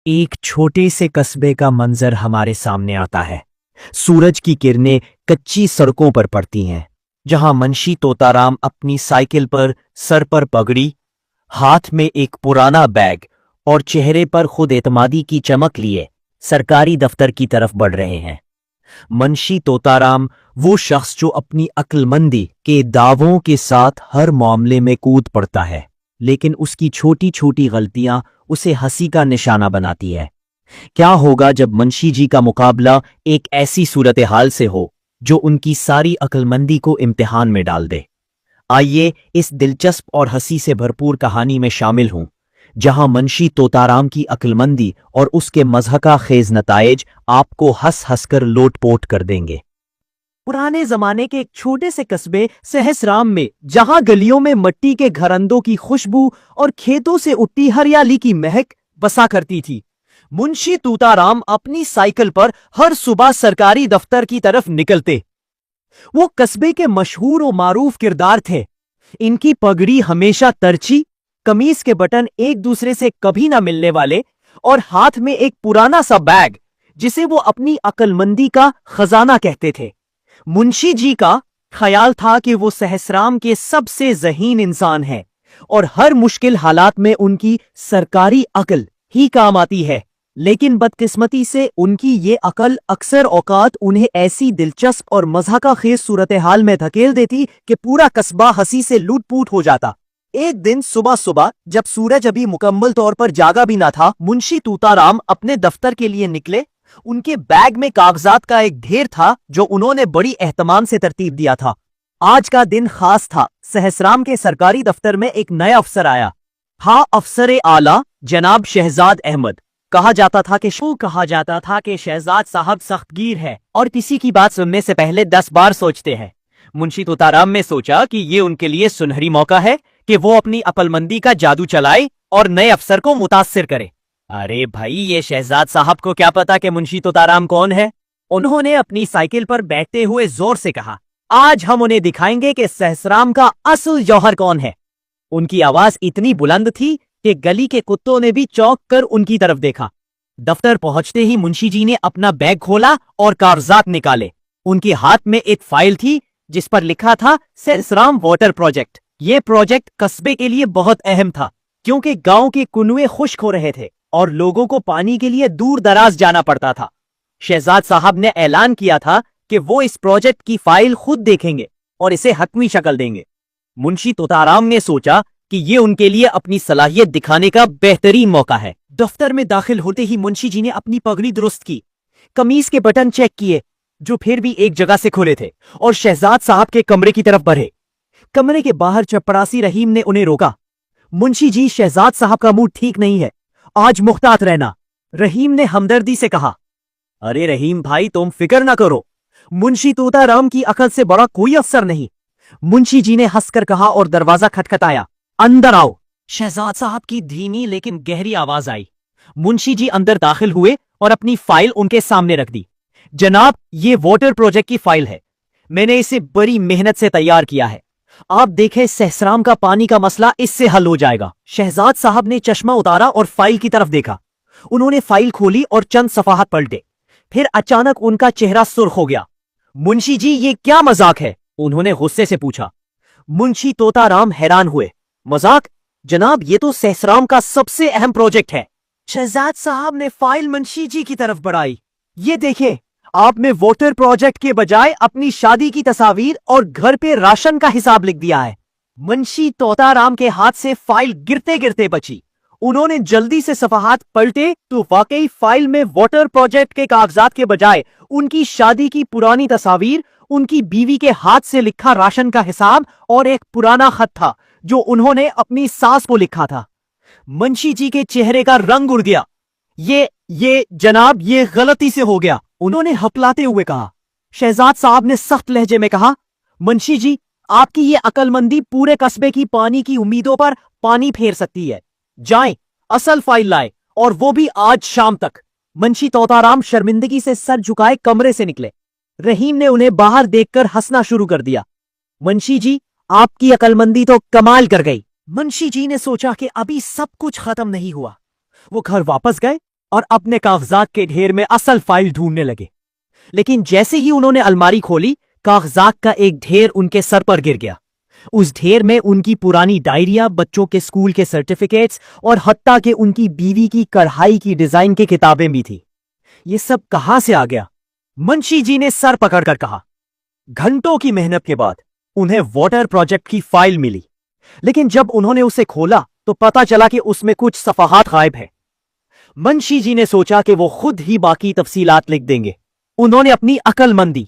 एक छोटे से कस्बे का मंजर हमारे सामने आता है। सूरज की किरणें कच्ची सड़कों पर पड़ती हैं, जहां मुंशी तोताराम अपनी साइकिल पर, सर पर पगड़ी, हाथ में एक पुराना बैग और चेहरे पर खुद एतमादी की चमक लिए सरकारी दफ्तर की तरफ बढ़ रहे हैं। मुंशी तोताराम वो शख्स जो अपनी अक्लमंदी के दावों के साथ हर मामले में कूद पड़ता है, लेकिन उसकी छोटी छोटी गलतियां उसे हंसी का निशाना बनाती है। क्या होगा जब मुंशी जी का मुकाबला एक ऐसी सूरत हाल से हो जो उनकी सारी अक्लमंदी को इम्तिहान में डाल दे। आइए इस दिलचस्प और हंसी से भरपूर कहानी में शामिल हूं, जहां मुंशी तोताराम की अक्लमंदी और उसके मज़हका खेज नताइज आपको हंस हंसकर लोटपोट कर देंगे। पुराने जमाने के एक छोटे से कस्बे सहसराम में, जहां गलियों में मिट्टी के घरंदों की खुशबू और खेतों से उठती हरियाली की महक बसा करती थी, मुंशी तोताराम अपनी साइकिल पर हर सुबह सरकारी दफ्तर की तरफ निकलते। वो कस्बे के मशहूर और मारूफ किरदार थे। इनकी पगड़ी हमेशा तरची, कमीज के बटन एक दूसरे से कभी ना मिलने वाले और हाथ में एक पुराना सा बैग जिसे वो अपनी अक्लमंदी का खजाना कहते थे। मुंशी जी का ख्याल था कि वो सहसराम के सबसे ज़हीन इंसान हैं और हर मुश्किल हालात में उनकी सरकारी अकल ही काम आती है। लेकिन बदकिस्मती से उनकी ये अकल अक्सर औकात उन्हें ऐसी दिलचस्प और मज़हका खेज सूरत हाल में धकेल देती कि पूरा कस्बा हंसी से लूटपूट हो जाता। एक दिन सुबह सुबह, जब सूरज अभी मुकम्मल तौर पर जागा भी ना था, मुंशी तोताराम अपने दफ्तर के लिए निकले। उनके बैग में कागजात का एक ढेर था जो उन्होंने बड़ी एहतमाम से तरतीब दिया था। आज का दिन खास था। सहसराम के सरकारी दफ्तर में एक नया अफसर आया। हाँ, अफसर आला जनाब शहजाद अहमद। कहा जाता था कि शहजाद साहब सख्तगीर है और किसी की बात सुनने से पहले 10 बार सोचते हैं। मुंशी तोताराम ने सोचा कि ये उनके लिए सुनहरी मौका है कि वो अपनी अक्लमंदी का जादू चलाए और नए अफसर को मुतासिर करे। अरे भाई, ये शहजाद साहब को क्या पता कि मुंशी तोताराम कौन है। उन्होंने अपनी साइकिल पर बैठते हुए जोर से कहा, आज हम उन्हें दिखाएंगे कि सहसराम का असल जौहर कौन है। उनकी आवाज इतनी बुलंद थी कि गली के कुत्तों ने भी चौंक कर उनकी तरफ देखा। दफ्तर पहुंचते ही मुंशी जी ने अपना बैग खोला और कागजात निकाले। उनके हाथ में एक फाइल थी जिस पर लिखा था सहसराम वाटर प्रोजेक्ट। ये प्रोजेक्ट कस्बे के लिए बहुत अहम था, क्योंकि गांव के कुएं खुश्क हो रहे थे और लोगों को पानी के लिए दूर दराज जाना पड़ता था। शहजाद साहब ने ऐलान किया था कि वो इस प्रोजेक्ट की फाइल खुद देखेंगे और इसे हतमी शक्ल देंगे। मुंशी तोताराम ने सोचा कि ये उनके लिए अपनी सलाहियत दिखाने का बेहतरीन मौका है। दफ्तर में दाखिल होते ही मुंशी जी ने अपनी पगड़ी दुरुस्त की, कमीज के बटन चेक किए जो फिर भी एक जगह से खुले थे, और शहजाद साहब के कमरे की तरफ बढ़े। कमरे के बाहर चपरासी रहीम ने उन्हें रोका। मुंशी जी, शहजाद साहब का मूड ठीक नहीं है, आज मुहतात रहना। रहीम ने हमदर्दी से कहा। अरे रहीम भाई, तुम फिक्र ना करो, मुंशी तोताराम की अकल से बड़ा कोई अफसर नहीं। मुंशी जी ने हंसकर कहा और दरवाजा खटखटाया। अंदर आओ। शहजाद साहब की धीमी लेकिन गहरी आवाज आई। मुंशी जी अंदर दाखिल हुए और अपनी फाइल उनके सामने रख दी। जनाब, ये वाटर प्रोजेक्ट की फाइल है। मैंने इसे बड़ी मेहनत से तैयार किया है। आप देखें, सहसराम का पानी का मसला इससे हल हो जाएगा। शहजाद साहब ने चश्मा उतारा और फाइल की तरफ देखा। उन्होंने फाइल खोली और चंद सफाहत पलटे। फिर अचानक उनका चेहरा सुर्ख हो गया। मुंशी जी, ये क्या मजाक है? उन्होंने गुस्से से पूछा। मुंशी तोताराम हैरान हुए। मजाक? जनाब, ये तो सहसराम का सबसे अहम प्रोजेक्ट है। शहजाद साहब ने फाइल मुंशी जी की तरफ बढ़ाई। ये देखें, आपने वाटर प्रोजेक्ट के बजाय अपनी शादी की तस्वीर और घर पे राशन का हिसाब लिख दिया है। मुंशी तोताराम के हाथ से फाइल गिरते गिरते बची। उन्होंने जल्दी से सफाहात पलटे तो वाकई फाइल में वाटर प्रोजेक्ट के कागजात के बजाय उनकी शादी की पुरानी तस्वीर, उनकी बीवी के हाथ से लिखा राशन का हिसाब और एक पुराना खत था जो उन्होंने अपनी सास को लिखा था। मुंशी जी के चेहरे का रंग उड़ गया। ये जनाब, ये गलती से हो गया, उन्होंने हपलाते हुए कहा। शहजाद साहब ने सख्त लहजे में कहा, मुंशी जी, आपकी ये अक्लमंदी पूरे कस्बे की पानी की उम्मीदों पर पानी फेर सकती है। जाएं, असल फाइल लाए, और वो भी आज शाम तक। मुंशी तोताराम शर्मिंदगी से सर झुकाए कमरे से निकले। रहीम ने उन्हें बाहर देखकर हंसना शुरू कर दिया। मुंशी जी, आपकी अक्लमंदी तो कमाल कर गई। मुंशी जी ने सोचा कि अभी सब कुछ खत्म नहीं हुआ। वो घर वापस गए और अपने कागजात के ढेर में असल फाइल ढूंढने लगे। लेकिन जैसे ही उन्होंने अलमारी खोली, कागजात का एक ढेर उनके सर पर गिर गया। उस ढेर में उनकी पुरानी डायरियां, बच्चों के स्कूल के सर्टिफिकेट्स और हत्ता के उनकी बीवी की कढ़ाई की डिजाइन की किताबें भी थी। ये सब कहां से आ गया? मुंशी जी ने सर पकड़कर कहा। घंटों की मेहनत के बाद उन्हें वाटर प्रोजेक्ट की फाइल मिली, लेकिन जब उन्होंने उसे खोला तो पता चला कि उसमें कुछ सफाहात गायब है। मुंशी जी ने सोचा कि वो खुद ही बाकी तफसीलात लिख देंगे। उन्होंने अपनी अक्लमंदी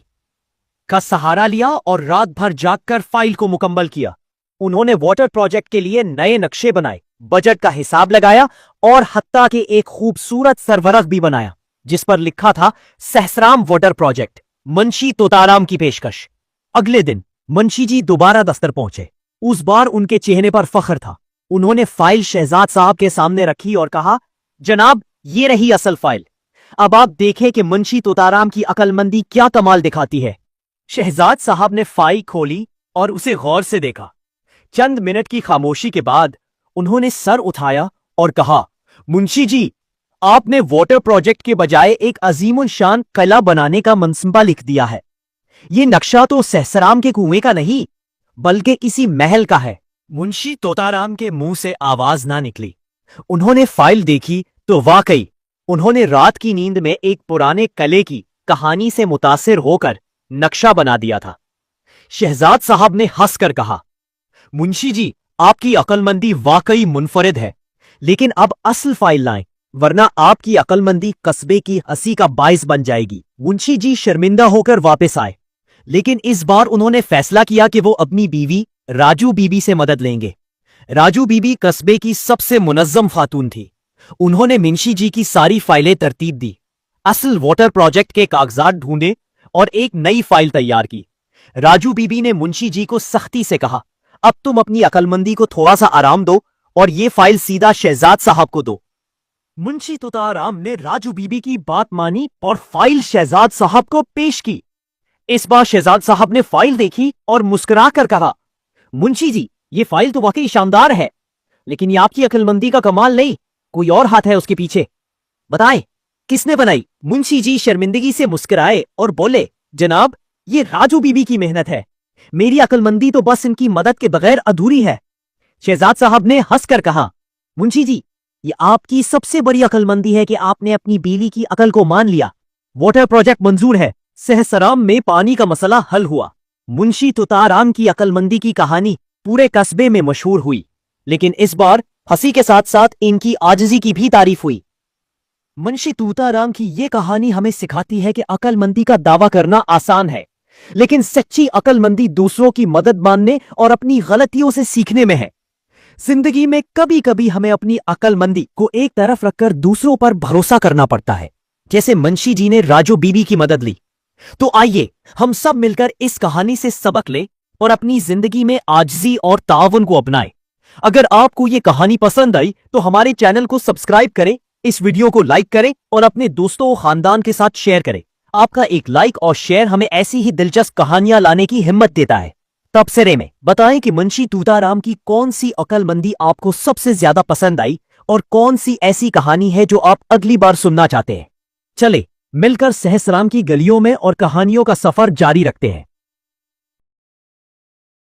का सहारा लिया और रात भर जागकर फाइल को मुकम्मल किया। उन्होंने वाटर प्रोजेक्ट के लिए नए नक्शे बनाए, बजट का हिसाब लगाया और हत्ता के एक खूबसूरत सरवरक भी बनाया जिस पर लिखा था सहसराम वाटर प्रोजेक्ट, मुंशी तोताराम की पेशकश। अगले दिन मुंशी जी दोबारा दफ्तर पहुंचे। उस बार उनके चेहरे पर फख्र था। उन्होंने फाइल शहजाद साहब के सामने रखी और कहा, जनाब, ये रही असल फाइल। अब आप देखें कि मुंशी तोताराम की अक्लमंदी क्या कमाल दिखाती है। शहजाद साहब ने फाइल खोली और उसे गौर से देखा। चंद मिनट की खामोशी के बाद उन्होंने सर उठाया और कहा, मुंशी जी, आपने वाटर प्रोजेक्ट के बजाय एक अजीमुल शान किला बनाने का मनसूबा लिख दिया है। यह नक्शा तो सहसराम के कुएं का नहीं बल्कि किसी महल का है। मुंशी तोताराम के मुंह से आवाज ना निकली। उन्होंने फाइल देखी तो वाकई उन्होंने रात की नींद में एक पुराने किले की कहानी से मुतासिर होकर नक्शा बना दिया था। शहजाद साहब ने हंसकर कहा, मुंशी जी, आपकी अक्लमंदी वाकई मुनफरिद है, लेकिन अब असल फाइल लाएं, वरना आपकी अक्लमंदी कस्बे की हंसी का बाइस बन जाएगी। मुंशी जी शर्मिंदा होकर वापस आए, लेकिन इस बार उन्होंने फैसला किया कि वो अपनी बीवी राजू बीबी से मदद लेंगे। राजू बीबी कस्बे की सबसे मुनज्जम खातून थी। उन्होंने मुंशी जी की सारी फाइलें तरतीब दी, असल वाटर प्रोजेक्ट के कागजात ढूंढे और एक नई फाइल तैयार की। राजू बीबी ने मुंशी जी को सख्ती से कहा, अब तुम अपनी अक्लमंदी को थोड़ा सा आराम दो और ये फाइल सीधा शहजाद साहब को दो। मुंशी तोताराम ने राजू बीबी की बात मानी और फाइल शहजाद साहब को पेश की। इस बार शहजाद साहब ने फाइल देखी और मुस्कुरा कर कहा, मुंशी जी, ये फाइल तो वाकई शानदार है, लेकिन ये आपकी अक्लमंदी का कमाल नहीं, कोई और हाथ है उसके पीछे। बताएं, किसने बनाई? मुंशी जी शर्मिंदगी से मुस्कुराए और बोले, जनाब, ये राजू बीबी की मेहनत है। मेरी अक्लमंदी तो बस इनकी मदद के बगैर अधूरी है। शहजाद साहब ने हंसकर कहा, मुंशी जी, ये आपकी सबसे बड़ी अक्लमंदी है कि आपने अपनी बीवी की अकल को मान लिया। वाटर प्रोजेक्ट मंजूर है। सहसराम में पानी का मसला हल हुआ। मुंशी तोताराम की अक्लमंदी की कहानी पूरे कस्बे में मशहूर हुई, लेकिन इस बार हंसी के साथ साथ इनकी आजिजी की भी तारीफ हुई। मुंशी तोताराम की यह कहानी हमें सिखाती है कि अक्लमंदी का दावा करना आसान है, लेकिन सच्ची अक्लमंदी दूसरों की मदद मानने और अपनी गलतियों से सीखने में है। जिंदगी में कभी कभी हमें अपनी अक्लमंदी को एक तरफ रखकर दूसरों पर भरोसा करना पड़ता है, जैसे मुंशी जी ने राजू बीबी की मदद ली। तो आइए हम सब मिलकर इस कहानी से सबक लें और अपनी जिंदगी में आजिजी और ताउन को अपनाएं। अगर आपको ये कहानी पसंद आई तो हमारे चैनल को सब्सक्राइब करें, इस वीडियो को लाइक करें और अपने दोस्तों और खानदान के साथ शेयर करें। आपका एक लाइक और शेयर हमें ऐसी ही दिलचस्प कहानियां लाने की हिम्मत देता है। तबसरे में बताएं कि मुंशी तोताराम की कौन सी अक्लमंदी आपको सबसे ज्यादा पसंद आई और कौन सी ऐसी कहानी है जो आप अगली बार सुनना चाहते हैं। चले मिलकर सहसराम की गलियों में और कहानियों का सफर जारी रखते हैं।